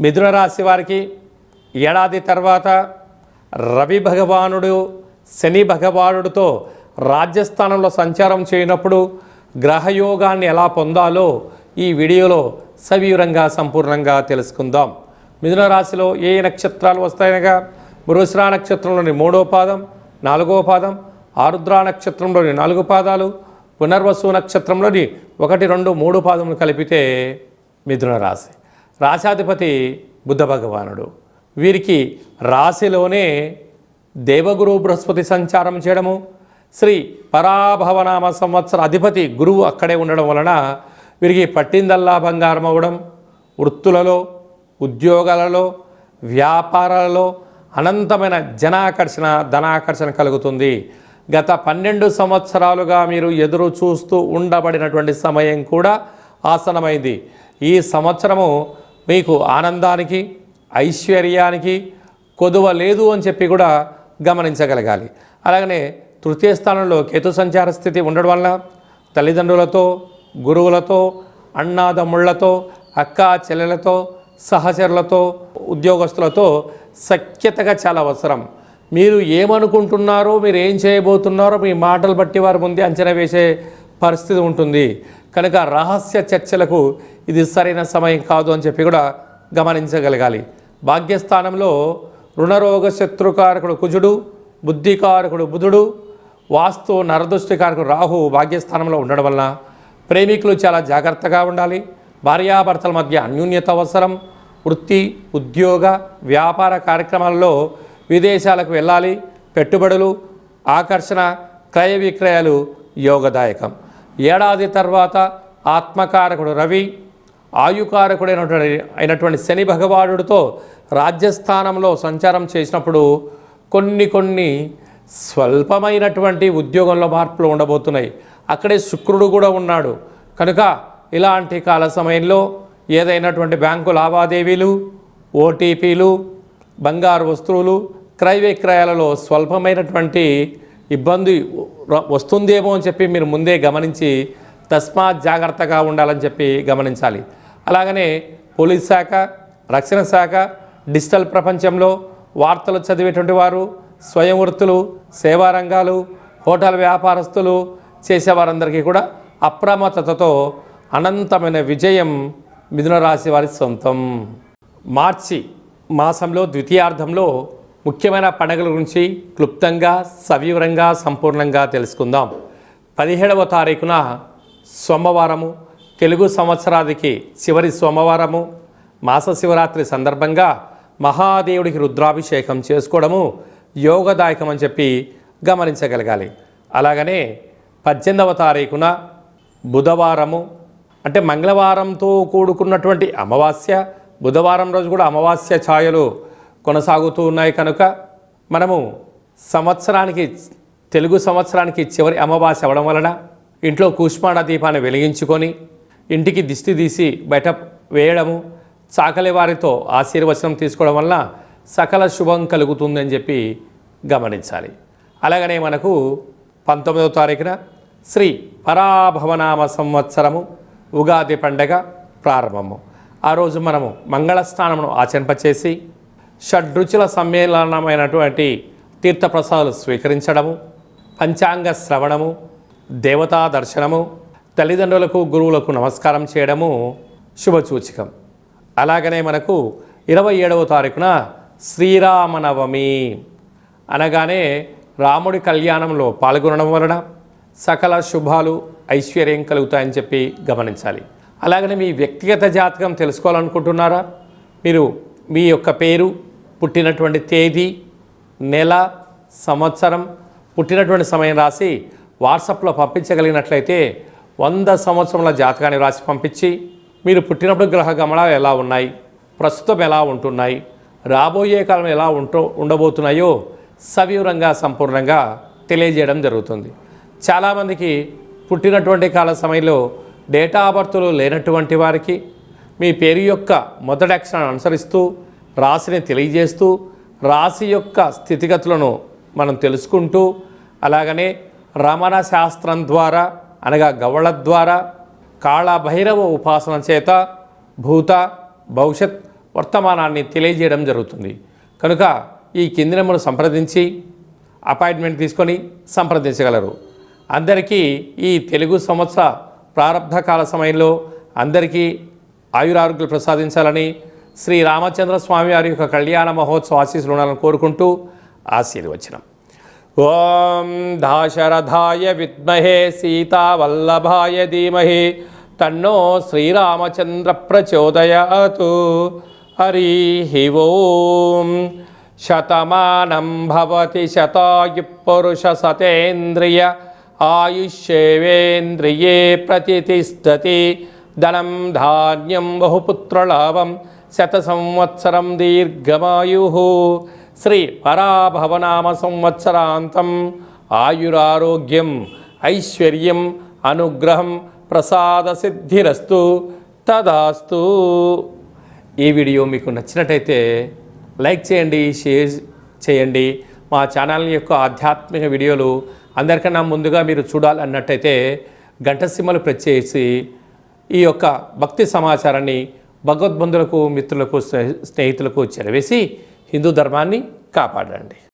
మిథున రాశి వారికి ఏడాది తర్వాత రవి భగవానుడు శని భగవానుడితో రాజ్యస్థానంలో సంచారం చేయనప్పుడు గ్రహయోగాన్ని ఎలా పొందాలో ఈ వీడియోలో సవివరంగా సంపూర్ణంగా తెలుసుకుందాం. మిథున రాశిలో ఏ నక్షత్రాలు వస్తాయనగా మృగశిర నక్షత్రంలోని 3వ పాదం, 4వ పాదం, ఆరుద్ర నక్షత్రంలోని 4 పాదాలు, పునర్వసు నక్షత్రంలోని 1, 2, 3 పాదములు కలిపితే మిథున రాశి. రాశాధిపతి బుధ భగవానుడు. వీరికి రాశిలోనే దేవగురు బృహస్పతి సంచారం చేయడము, శ్రీ పరాభవనామ సంవత్సర అధిపతి గురువు అక్కడే ఉండడం వలన వీరికి పట్టిందల్లా బంగారం అవ్వడం, వృత్తులలో, ఉద్యోగాలలో, వ్యాపారాలలో అనంతమైన జనాకర్షణ, ధనాకర్షణ కలుగుతుంది. గత 12 సంవత్సరాలుగా మీరు ఎదురు చూస్తూ ఉండబడినటువంటి సమయం కూడా ఆసనమైంది. ఈ సంవత్సరము మీకు ఆనందానికి, ఐశ్వర్యానికి కొదువ లేదు అని చెప్పి కూడా గమనించగలగాలి. అలాగనే తృతీయ స్థానంలో కేతు సంచార స్థితి ఉండడం వల్ల తల్లిదండ్రులతో, గురువులతో, అన్నాదమ్ముళ్లతో, అక్క చెల్లెలతో, సహచరులతో, ఉద్యోగస్తులతో సఖ్యతగా చాలా అవసరం. మీరు ఏమనుకుంటున్నారో, మీరు ఏం చేయబోతున్నారో మీ మాటలు బట్టి వారి ముందే అంచనా వేసే పరిస్థితి ఉంటుంది. కనుక రహస్య చర్చలకు ఇది సరైన సమయం కాదు అని చెప్పి కూడా గమనించగలగాలి. భాగ్యస్థానంలో రుణరోగ శత్రుకారకుడు కుజుడు, బుద్ధికారకుడు బుధుడు, వాస్తు నరదృష్టికారకుడు రాహు భాగ్యస్థానంలో ఉండడం వలన ప్రేమికులు చాలా జాగ్రత్తగా ఉండాలి. భార్యాభర్తల మధ్య అన్యోన్యత అవసరం. వృత్తి, ఉద్యోగ, వ్యాపార కార్యక్రమాల్లో విదేశాలకు వెళ్ళాలి. పెట్టుబడులు, ఆకర్షణ, క్రయ విక్రయాలు యోగదాయకం. ఏడాది తర్వాత ఆత్మకారకుడు రవి, ఆయుకారకుడు అయినటువంటి శని భగవానుడితో రాజ్యస్థానంలో సంచారం చేసినప్పుడు కొన్ని స్వల్పమైనటువంటి ఉద్యోగంలో మార్పులు ఉండబోతున్నాయి. అక్కడే శుక్రుడు కూడా ఉన్నాడు. కనుక ఇలాంటి కాల సమయంలో ఏదైనటువంటి బ్యాంకు లావాదేవీలు, ఓటీపీలు, బంగారు వస్తువులు, క్రయ విక్రయాలలో స్వల్పమైనటువంటి ఇబ్బంది వస్తుందేమో అని చెప్పి మీరు ముందే గమనించి తస్మాత్ జాగ్రత్తగా ఉండాలని చెప్పి గమనించాలి. అలాగనే పోలీస్ శాఖ, రక్షణ శాఖ, డిజిటల్ ప్రపంచంలో వార్తలు చదివేటువంటి వారు, స్వయం వృత్తులు, సేవా రంగాలు, హోటల్ వ్యాపారస్తులు చేసేవారందరికీ కూడా అప్రమత్తతతో అనంతమైన విజయం మిథున రాశి వారి సొంతం. మార్చి మాసంలో ద్వితీయార్థంలో ముఖ్యమైన పండుగల గురించి క్లుప్తంగా, సవివరంగా, సంపూర్ణంగా తెలుసుకుందాం. 17వ తారీఖున సోమవారము, తెలుగు సంవత్సరాదికి చివరి సోమవారము, మాస శివరాత్రి సందర్భంగా మహాదేవుడికి రుద్రాభిషేకం చేసుకోవడము యోగదాయకం అని చెప్పి గమనించగలగాలి. అలాగనే 18వ తారీఖున బుధవారము, అంటే మంగళవారంతో కూడుకున్నటువంటి అమావాస్య, బుధవారం రోజు కూడా అమావాస్య ఛాయలు కొనసాగుతూ ఉన్నాయి. కనుక మనము తెలుగు సంవత్సరానికి చివరి అమావాస్య అవ్వడం వలన ఇంట్లో కూష్మాండ దీపాన్ని వెలిగించుకొని ఇంటికి దిష్టి తీసి బయట వేయడము, చాకలి వారితో ఆశీర్వచనం తీసుకోవడం వలన సకల శుభం కలుగుతుందని చెప్పి గమనించాలి. అలాగనే మనకు 19వ తారీఖున శ్రీ పరాభవనామ సంవత్సరము ఉగాది పండగ ప్రారంభము. ఆ రోజు మనము మంగళ స్నానమును ఆచరింపచేసి షడ్రుచుల సమ్మేళనమైనటువంటి తీర్థప్రసాదాలు స్వీకరించడము, పంచాంగ శ్రవణము, దేవతా దర్శనము, తల్లిదండ్రులకు, గురువులకు నమస్కారం చేయడము శుభసూచకం. అలాగనే మనకు 27వ తారీఖున శ్రీరామనవమి అనగానే రాముడి కళ్యాణంలో పాల్గొనడం వలన సకల శుభాలు, ఐశ్వర్యం కలుగుతాయని చెప్పి గమనించాలి. అలాగనే మీ వ్యక్తిగత జాతకం తెలుసుకోవాలనుకుంటున్నారా? మీరు మీ యొక్క పేరు, పుట్టినటువంటి తేదీ, నెల, సంవత్సరం, పుట్టినటువంటి సమయం రాసి వాట్సాప్లో పంపించగలిగినట్లయితే 100 సంవత్సరముల జాతకాన్ని రాసి పంపించి మీరు పుట్టినప్పుడు గ్రహ గమనాలు ఎలా ఉన్నాయి, ప్రస్తుతం ఎలా ఉంటున్నాయి, రాబోయే కాలం ఎలా ఉండబోతున్నాయో సవివరంగా, సంపూర్ణంగా తెలియజేయడం జరుగుతుంది. చాలామందికి పుట్టినటువంటి కాల సమయంలో డేటా ఆఫ్ బర్త్లు లేనటువంటి వారికి మీ పేరు యొక్క మొదటి అక్షరాన్ని అనుసరిస్తూ రాశిని తెలియజేస్తూ రాశి యొక్క స్థితిగతులను మనం తెలుసుకుంటూ, అలాగనే రమణ శాస్త్రం ద్వారా అనగా గవ్వళ ద్వారా కాళభైరవ ఉపాసన చేత భూత, భవిష్యత్, వర్తమానాన్ని తెలియజేయడం జరుగుతుంది. కనుక ఈ కింది నెంబర్ను సంప్రదించి అపాయింట్మెంట్ తీసుకొని సంప్రదించగలరు. అందరికీ ఈ తెలుగు సంవత్సర ప్రారంభ కాల సమయంలో అందరికీ ఆయురారోగ్యాలు ప్రసాదించాలని శ్రీ రామచంద్ర స్వామి వారి యొక్క కళ్యాణ మహోత్సవ ఆశీస్సులు ఉండాలని కోరుకుంటూ ఆశీర్వచనం. ఓం దాశరథాయ విద్మహే సీతావల్లభాయ ధీమహి తన్నో శ్రీరామచంద్ర ప్రచోదయాతు. హరి ఓం. శతమానం భవతి శతాయు పురుష సతేంద్రియ ఆయుష్యేవేంద్రియే ప్రతిష్టతి. ధనం ధాన్యం బహుపుత్రలాభం శత సంవత్సరం దీర్ఘమాయు. శ్రీ పరాభవనామ సంవత్సరాంతం ఆయురారోగ్యం ఐశ్వర్యం అనుగ్రహం ప్రసాద సిద్ధిరస్తు. తదాస్తు. ఈ వీడియో మీకు నచ్చినట్టయితే లైక్ చేయండి, షేర్ చేయండి. మా ఛానల్ యొక్క ఆధ్యాత్మిక వీడియోలు అందరికన్నా ముందుగా మీరు చూడాలన్నట్టయితే గంట సింబల్ ప్రెస్ చేసి ఈ యొక్క భక్తి సమాచారాన్ని భగవద్బంధులకు, మిత్రులకు, స్నేహితులకు చేరవేసి హిందూ ధర్మాన్ని కాపాడండి.